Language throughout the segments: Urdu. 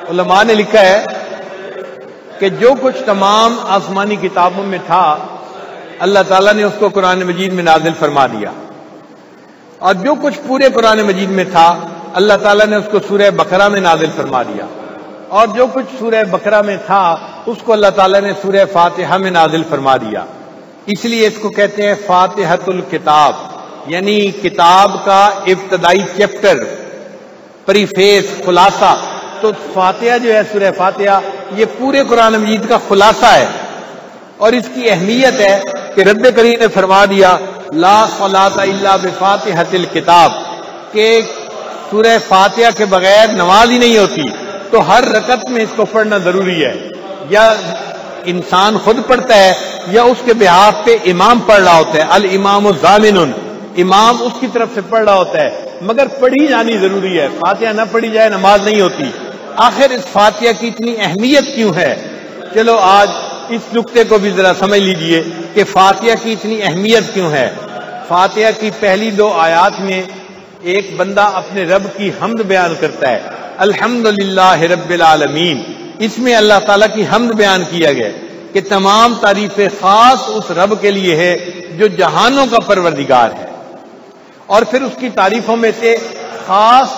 علماء نے لکھا ہے کہ جو کچھ تمام آسمانی کتابوں میں تھا اللہ تعالیٰ نے اس کو قرآن مجید میں نازل فرما دیا، اور جو کچھ پورے قرآن مجید میں تھا اللہ تعالیٰ نے اس کو سورہ بقرہ میں نازل فرما دیا، اور جو کچھ سورہ بقرہ میں تھا اس کو اللہ تعالیٰ نے سورہ فاتحہ میں نازل فرما دیا۔ اس لیے اس کو کہتے ہیں فاتحۃ الکتاب، یعنی کتاب کا ابتدائی چیپٹر، پریفیس، خلاصہ۔ تو فاتحہ جو ہے سورہ فاتحہ یہ پورے قرآن مجید کا خلاصہ ہے، اور اس کی اہمیت ہے کہ رب کریم نے فرما دیا لا صلاۃ الا بفاتحۃ الکتاب، کہ سورہ فاتحہ کے بغیر نماز ہی نہیں ہوتی، تو ہر رکعت میں اس کو پڑھنا ضروری ہے، یا انسان خود پڑھتا ہے یا اس کے بہاف پہ امام پڑھ رہا ہوتا ہے، الامام ضامن، امام اس کی طرف سے پڑھ رہا ہوتا ہے، مگر پڑھی جانی ضروری ہے، فاتحہ نہ پڑھی جائے نماز نہیں ہوتی۔ آخر اس فاتحہ کی اتنی اہمیت کیوں ہے؟ چلو آج اس نقطے کو بھی ذرا سمجھ لیجئے کہ فاتحہ کی اتنی اہمیت کیوں ہے۔ فاتحہ کی پہلی 2 آیات میں ایک بندہ اپنے رب کی حمد بیان کرتا ہے، الحمدللہ رب العالمین۔ اس میں اللہ تعالیٰ کی حمد بیان کیا گیا کہ تمام تعریفیں خاص اس رب کے لیے ہے جو جہانوں کا پروردگار ہے، اور پھر اس کی تعریفوں میں سے خاص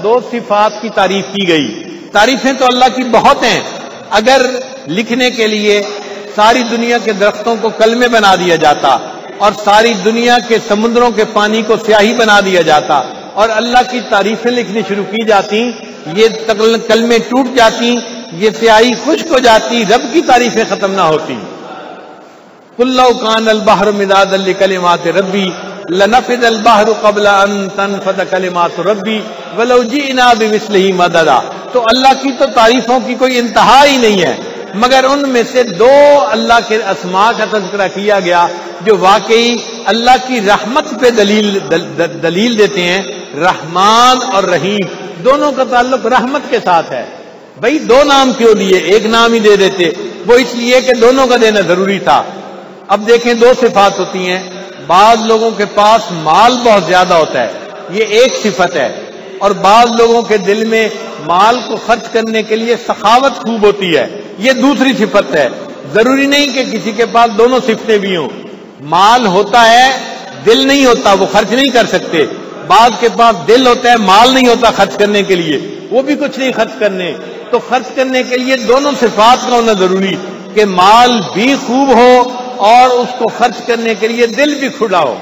دو صفات کی تعریف کی گئی۔ تعریفیں تو اللہ کی بہت ہیں، اگر لکھنے کے لیے ساری دنیا کے درختوں کو کلمے بنا دیا جاتا اور ساری دنیا کے سمندروں کے پانی کو سیاہی بنا دیا جاتا اور اللہ کی تعریفیں لکھنی شروع کی جاتی، یہ کلمے ٹوٹ جاتی، یہ سیاہی خشک ہو جاتی، رب کی تعریفیں ختم نہ ہوتی۔ قُل لَّوْ كَانَ الْبَحْرُ مِدَادًا لِّكَلِمَاتِ رَبِّي لَنَفِدَ الْبَحْرُ قَبْلَ أَن تَنفَدَ كَلِمَاتُ رَبِّي وَلَوْ جِئْنَا بِمِثْلِهِ مَدَدًا۔ تو اللہ کی تو تعریفوں کی کوئی انتہا ہی نہیں ہے، مگر ان میں سے 2 اللہ کے اسماء کا تذکرہ کیا گیا جو واقعی اللہ کی رحمت پہ دلیل دیتے ہیں، رحمان اور رحیم، دونوں کا تعلق رحمت کے ساتھ ہے۔ بھئی 2 نام کیوں دیے؟ ایک نام ہی دے دیتے، وہ اس لیے کہ دونوں کا دینا ضروری تھا۔ اب دیکھیں 2 صفات ہوتی ہیں، بعض لوگوں کے پاس مال بہت زیادہ ہوتا ہے، یہ ایک صفت ہے، اور بعض لوگوں کے دل میں مال کو خرچ کرنے کے لیے سخاوت خوب ہوتی ہے، یہ دوسری صفت ہے۔ ضروری نہیں کہ کسی کے پاس دونوں صفتیں بھی ہوں، مال ہوتا ہے دل نہیں ہوتا، وہ خرچ نہیں کر سکتے، بعض کے پاس دل ہوتا ہے مال نہیں ہوتا خرچ کرنے کے لیے، وہ بھی کچھ نہیں خرچ کرنے۔ تو خرچ کرنے کے لیے دونوں صفات کا ہونا ضروری، کہ مال بھی خوب ہو اور اس کو خرچ کرنے کے لیے دل بھی کھلا ہو۔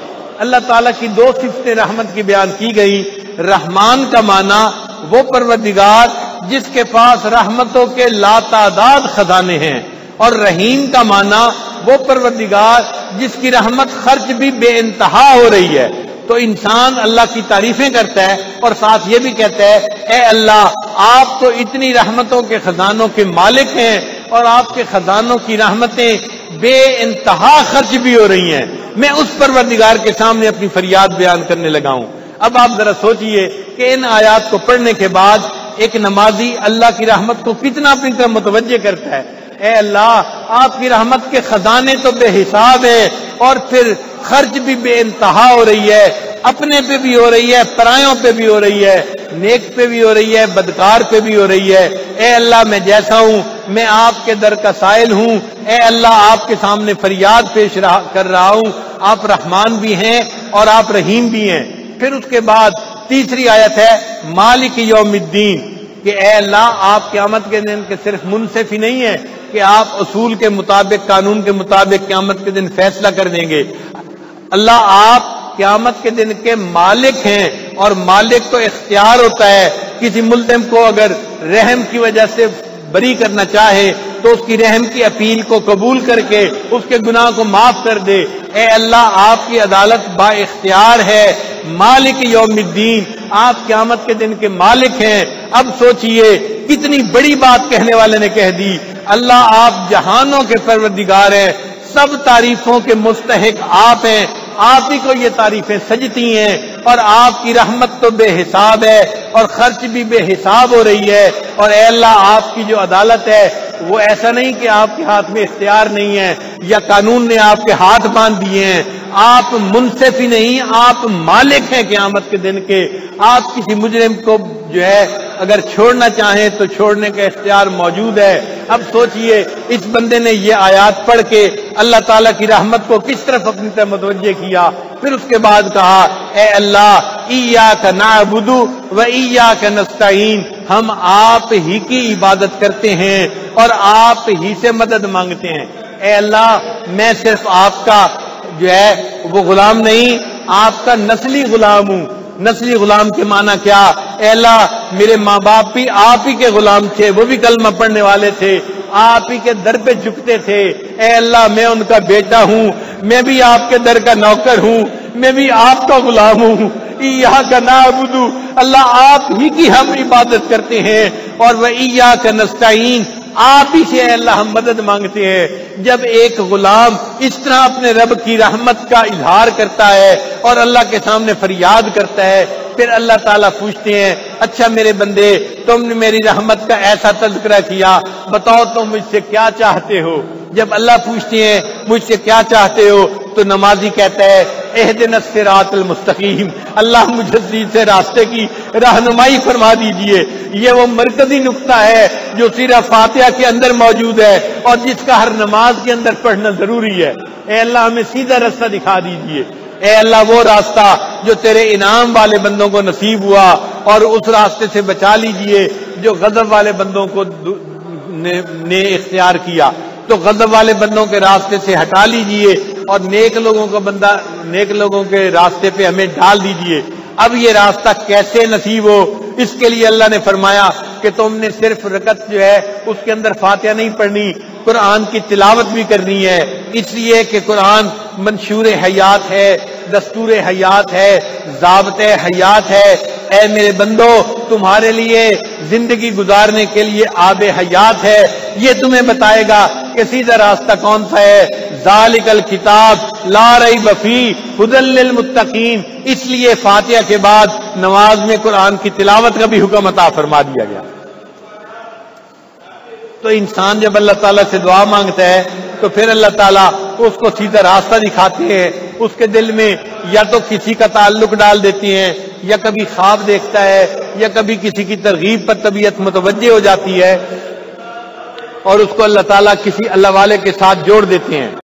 اللہ تعالیٰ کی 2 صفتیں رحمت کی بیان کی گئی۔ رحمان کا معنی وہ پروردگار جس کے پاس رحمتوں کے لاتعداد خزانے ہیں، اور رحیم کا معنی وہ پروردگار جس کی رحمت خرچ بھی بے انتہا ہو رہی ہے۔ تو انسان اللہ کی تعریفیں کرتا ہے اور ساتھ یہ بھی کہتا ہے اے اللہ آپ تو اتنی رحمتوں کے خزانوں کے مالک ہیں، اور آپ کے خزانوں کی رحمتیں بے انتہا خرچ بھی ہو رہی ہیں، میں اس پروردگار کے سامنے اپنی فریاد بیان کرنے لگا ہوں۔ اب آپ ذرا سوچئے کہ ان آیات کو پڑھنے کے بعد ایک نمازی اللہ کی رحمت کو کتنا اپنی طرف متوجہ کرتا ہے۔ اے اللہ آپ کی رحمت کے خزانے تو بے حساب ہے، اور پھر خرچ بھی بے انتہا ہو رہی ہے، اپنے پہ بھی ہو رہی ہے، پرایوں پہ بھی ہو رہی ہے، نیک پہ بھی ہو رہی ہے، بدکار پہ بھی ہو رہی ہے۔ اے اللہ میں جیسا ہوں میں آپ کے در کا سائل ہوں، اے اللہ آپ کے سامنے فریاد پیش کر رہا ہوں، آپ رحمان بھی ہیں اور آپ رحیم بھی ہیں۔ پھر اس کے بعد تیسری آیت ہے مالک یوم الدین، کہ اے اللہ آپ قیامت کے دن کے صرف منصف ہی نہیں ہیں کہ آپ اصول کے مطابق، قانون کے مطابق قیامت کے دن فیصلہ کر دیں گے، اللہ آپ قیامت کے دن کے مالک ہیں، اور مالک کو اختیار ہوتا ہے کسی ملزم کو اگر رحم کی وجہ سے بری کرنا چاہے تو اس کی رحم کی اپیل کو قبول کر کے اس کے گناہ کو معاف کر دے۔ اے اللہ آپ کی عدالت با اختیار ہے، مالک یوم الدین، آپ قیامت کے دن کے مالک ہیں۔ اب سوچئے کتنی بڑی بات کہنے والے نے کہہ دی، اللہ آپ جہانوں کے پروردگار ہیں، سب تعریفوں کے مستحق آپ ہیں، آپ ہی کو یہ تعریفیں سجتی ہیں، اور آپ کی رحمت تو بے حساب ہے اور خرچ بھی بے حساب ہو رہی ہے، اور اے اللہ آپ کی جو عدالت ہے وہ ایسا نہیں کہ آپ کے ہاتھ میں اختیار نہیں ہے یا قانون نے آپ کے ہاتھ باندھ دیے ہیں، آپ منصف ہی نہیں، آپ مالک ہیں قیامت کے دن کے۔ آپ کسی مجرم کو جو ہے اگر چھوڑنا چاہیں تو چھوڑنے کا اختیار موجود ہے۔ اب سوچئے اس بندے نے یہ آیات پڑھ کے اللہ تعالیٰ کی رحمت کو کس طرف اپنی طرف متوجہ کیا، پھر اس کے بعد کہا اے اللہ ایاک نعبد و ایاک نستعین، ہم آپ ہی کی عبادت کرتے ہیں اور آپ ہی سے مدد مانگتے ہیں۔ اے اللہ میں صرف آپ کا جو ہے وہ غلام نہیں، آپ کا نسلی غلام ہوں۔ نسلی غلام کے معنی کیا؟ اے اللہ میرے ماں باپ بھی آپ ہی کے غلام تھے، وہ بھی کلمہ پڑھنے والے تھے، آپ ہی کے در پہ جھکتے تھے۔ اے اللہ میں ان کا بیٹا ہوں، میں بھی آپ کے در کا نوکر ہوں، میں بھی آپ کا غلام ہوں۔ ایاک نعبد، اللہ آپ ہی کی ہم عبادت کرتے ہیں، اور وایاک نستعین، آپ ہی سے اے اللہ ہم مدد مانگتے ہیں۔ جب ایک غلام اس طرح اپنے رب کی رحمت کا اظہار کرتا ہے اور اللہ کے سامنے فریاد کرتا ہے، پھر اللہ تعالیٰ پوچھتے ہیں اچھا میرے بندے تم نے میری رحمت کا ایسا تذکرہ کیا، بتاؤ تم مجھ سے کیا چاہتے ہو؟ جب اللہ پوچھتے ہیں مجھ سے کیا چاہتے ہو تو نمازی کہتا ہے اہدنا الصراط المستقیم، اللہ مجھے سیدھے راستے کی رہنمائی فرما دیجئے۔ یہ وہ مرکزی نقطہ ہے جو سورہ فاتحہ کے اندر موجود ہے اور جس کا ہر نماز کے اندر پڑھنا ضروری ہے۔ اے اللہ ہمیں سیدھا راستہ دکھا دیجئے۔ اے اللہ وہ راستہ جو تیرے انعام والے بندوں کو نصیب ہوا، اور اس راستے سے بچا لیجئے جو غضب والے بندوں کو نے اختیار کیا، تو غضب والے بندوں کے راستے سے ہٹا لیجئے اور نیک لوگوں کے راستے پہ ہمیں ڈال دیجئے۔ اب یہ راستہ کیسے نصیب ہو، اس کے لیے اللہ نے فرمایا کہ تم نے صرف رکعت جو ہے اس کے اندر فاتحہ نہیں پڑھنی، قرآن کی تلاوت بھی کرنی ہے، اس لیے کہ قرآن منشور حیات ہے، دستور حیات ہے، ضابطۂ حیات ہے۔ اے میرے بندو تمہارے لیے زندگی گزارنے کے لیے آب حیات ہے، یہ تمہیں بتائے گا کہ سیدھا راستہ کون سا ہے۔ ذالک الکتاب لا ریب فیہ ھدی للمتقین، اس لیے فاتحہ کے بعد نماز میں قرآن کی تلاوت کا بھی حکم عطا فرما دیا گیا۔ تو انسان جب اللہ تعالیٰ سے دعا مانگتا ہے تو پھر اللہ تعالیٰ اس کو سیدھا راستہ دکھاتے ہیں، اس کے دل میں یا تو کسی کا تعلق ڈال دیتی ہیں، یا کبھی خواب دیکھتا ہے، یا کبھی کسی کی ترغیب پر طبیعت متوجہ ہو جاتی ہے اور اس کو اللہ تعالیٰ کسی اللہ والے کے ساتھ جوڑ دیتے ہیں۔